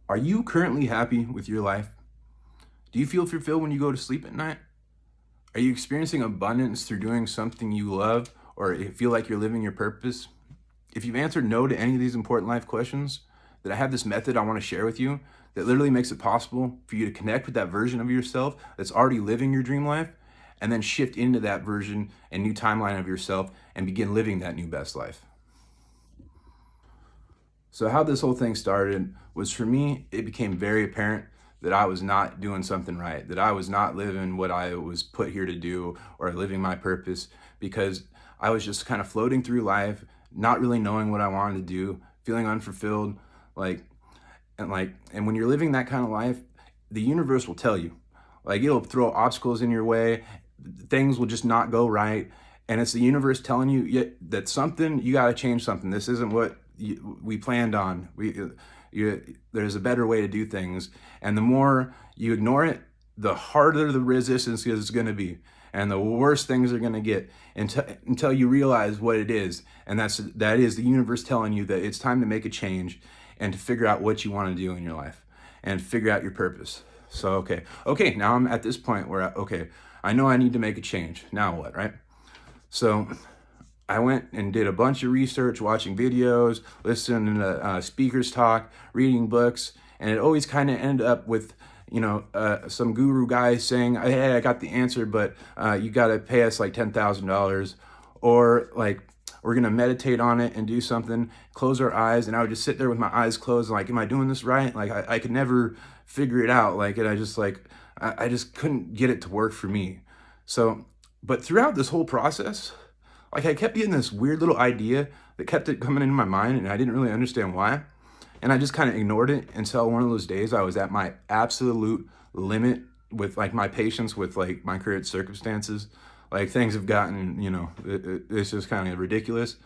Are you currently happy with your life? Do you feel fulfilled when you go to sleep at night? Are you experiencing abundance through doing something you love or feel like you're living your purpose? If you've answered no to any of these important life questions, then I have this method I want to share with you that literally makes it possible for you to connect with that version of yourself that's already living your dream life and then shift into that version and new timeline of yourself and begin living that new best life. So how this whole thing started was, for me, it became very apparent that I was not doing something right, that I was not living what I was put here to do or living my purpose, because I was just kind of floating through life, not really knowing what I wanted to do, feeling unfulfilled, like and when you're living that kind of life, the universe will tell you. Like, it'll throw obstacles in your way, things will just not go right, and it's the universe telling you, yeah, that something, you got to change something. This isn't what we planned on. There's a better way to do things, and the more you ignore it, the harder the resistance is going to be, and the worse things are going to get until you realize what it is, and that is the universe telling you that it's time to make a change and to figure out what you want to do in your life and figure out your purpose. So okay, now I'm at this point where I know I need to make a change. Now what, right? So I went and did a bunch of research, watching videos, listening to speakers talk, reading books, and it always kind of ended up with, some guru guy saying, "Hey, I got the answer, but you got to pay us like $10,000, or like we're gonna meditate on it and do something, close our eyes." And I would just sit there with my eyes closed, like, "Am I doing this right?" Like I could never figure it out. Like, and I just couldn't get it to work for me. So, but throughout this whole process, like, I kept getting this weird little idea that kept it coming into my mind, and I didn't really understand why. And I just kind of ignored it until one of those days I was at my absolute limit with like my patience with like my current circumstances. Like, things have gotten, it's just kind of ridiculous.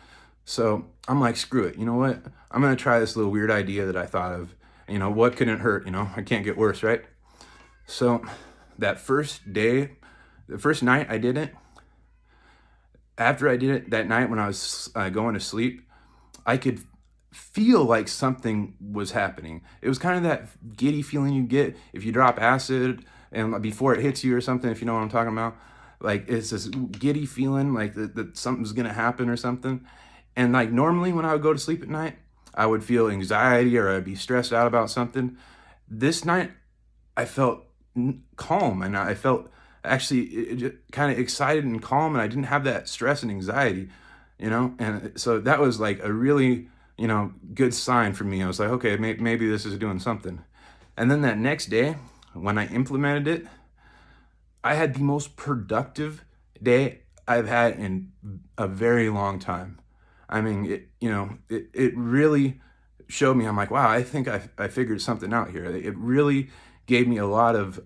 So I'm like, screw it. You know what? I'm going to try this little weird idea that I thought of. What couldn't hurt? I can't get worse, right? So that first day, the first night I did it, after I did it that night when I was going to sleep, I could feel like something was happening. It was kind of that giddy feeling you get if you drop acid and before it hits you or something, if you know what I'm talking about. Like, it's this giddy feeling like that something's gonna happen or something. And like, normally when I would go to sleep at night, I would feel anxiety or I'd be stressed out about something. This night, I felt calm, and I felt actually kind of excited and calm, and I didn't have that stress and anxiety, and so that was like a really, good sign for me. I was like, okay, maybe this is doing something. And then that next day, when I implemented it, I had the most productive day I've had in a very long time. I mean, it really showed me. I'm like, wow, I think I figured something out here. It really gave me a lot of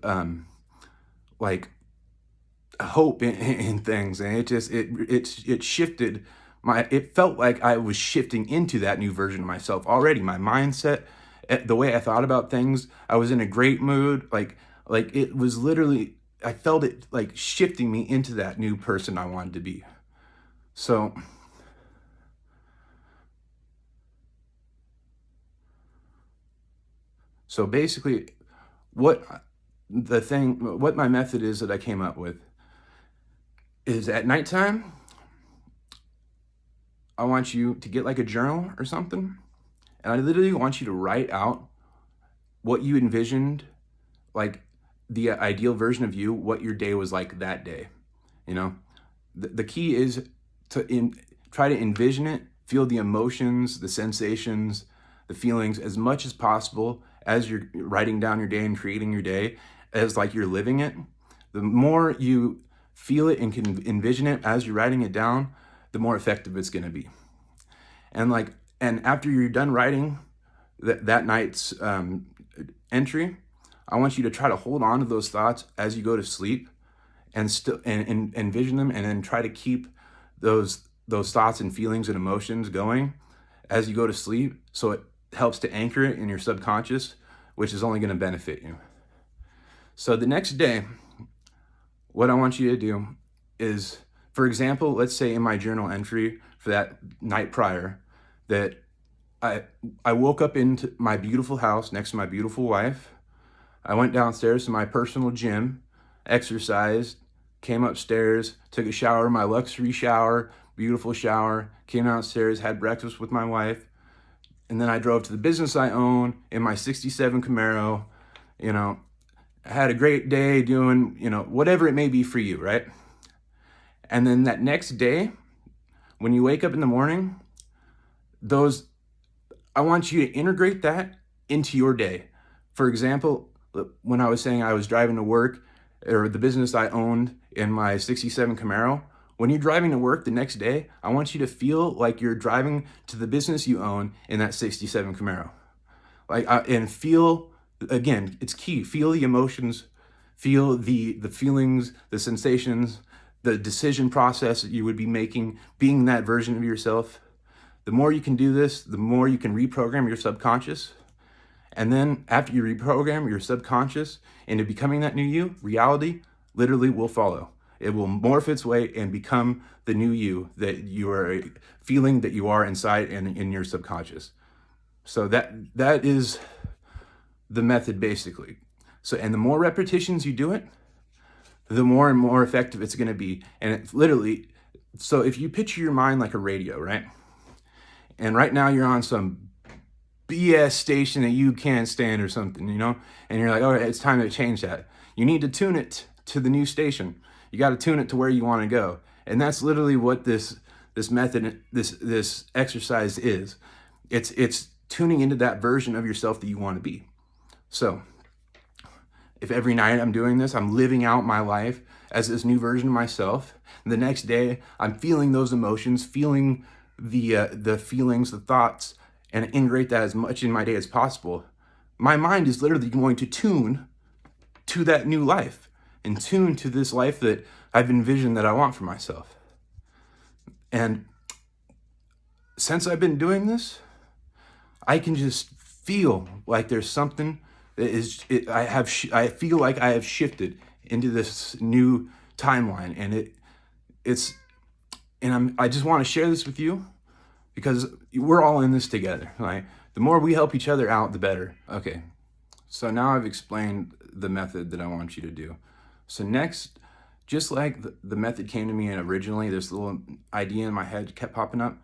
like hope in things, and it shifted it felt like I was shifting into that new version of myself already. My mindset, the way I thought about things, I was in a great mood. Like it was literally, I felt it like shifting me into that new person I wanted to be. So basically, what what my method is that I came up with is, at nighttime, I want you to get like a journal or something, and I literally want you to write out what you envisioned, like the ideal version of you, what your day was like that day. The key is to try to envision it, feel the emotions, the sensations, the feelings as much as possible as you're writing down your day and creating your day, as like you're living it. The more you feel it and can envision it as you're writing it down, the more effective it's going to be. And after you're done writing that night's entry, I want you to try to hold on to those thoughts as you go to sleep, and still and envision them, and then try to keep those thoughts and feelings and emotions going as you go to sleep, so it helps to anchor it in your subconscious, which is only going to benefit you. So the next day, what I want you to do is, for example, let's say in my journal entry for that night prior, that I I woke up into my beautiful house next to my beautiful wife. I went downstairs to my personal gym, exercised, came upstairs, took a shower, my luxury shower, beautiful shower, came downstairs, had breakfast with my wife, and then I drove to the business I own in my 67 Camaro. You know, I had a great day doing, whatever it may be for you, right? And then that next day, when you wake up in the morning, those I want you to integrate that into your day. For example, when I was saying I was driving to work or the business I owned in my 67 Camaro, when you're driving to work the next day, I want you to feel like you're driving to the business you own in that 67 Camaro. And feel, again, it's key. Feel the emotions, feel the feelings, the sensations, the decision process that you would be making, being that version of yourself. The more you can do this, the more you can reprogram your subconscious. And then after you reprogram your subconscious into becoming that new you, reality literally will follow. It will morph its way and become the new you that you are feeling that you are inside and in your subconscious. So that is the method basically. So, and the more repetitions you do it, the more and more effective it's going to be. And it's literally, so if you picture your mind like a radio, right? And right now you're on some BS station that you can't stand or something, and you're like, all right, it's time to change that. You need to tune it to the new station. You got to tune it to where you want to go. And that's literally what this method, this exercise is. It's tuning into that version of yourself that you want to be. So if every night I'm doing this, I'm living out my life as this new version of myself. And the next day I'm feeling those emotions, feeling the feelings, the thoughts, and integrate that as much in my day as possible. My mind is literally going to tune to that new life and tune to this life that I've envisioned that I want for myself. And since I've been doing this, I can just feel like there's something that is, I feel like I have shifted into this new timeline, and I just want to share this with you because we're all in this together. Right? The more we help each other out, the better. Okay, so now I've explained the method that I want you to do. So next, just like the method came to me and originally, this little idea in my head kept popping up,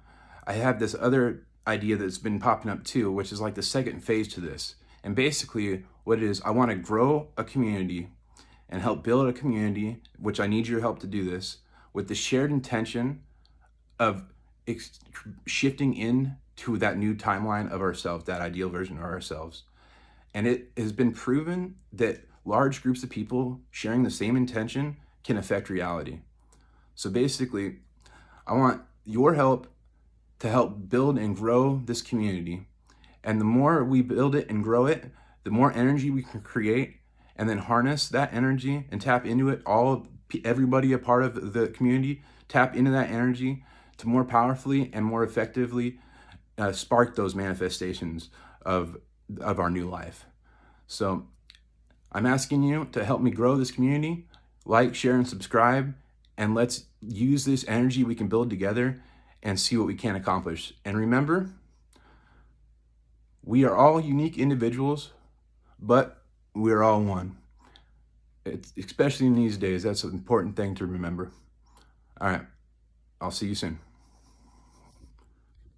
I have this other idea that's been popping up too, which is like the second phase to this. And basically what it is, I want to grow a community and help build a community, which I need your help to do this, with the shared intention of shifting into that new timeline of ourselves, that ideal version of ourselves. And it has been proven that large groups of people sharing the same intention can affect reality. So basically, I want your help to help build and grow this community. And the more we build it and grow it, the more energy we can create, and then harness that energy and tap into it. Everybody a part of the community, tap into that energy to more powerfully and more effectively spark those manifestations of our new life. So I'm asking you to help me grow this community. Like, share, and subscribe, and let's use this energy we can build together and see what we can accomplish. And remember, we are all unique individuals, but we are all one. Especially in these days, that's an important thing to remember. All right, I'll see you soon.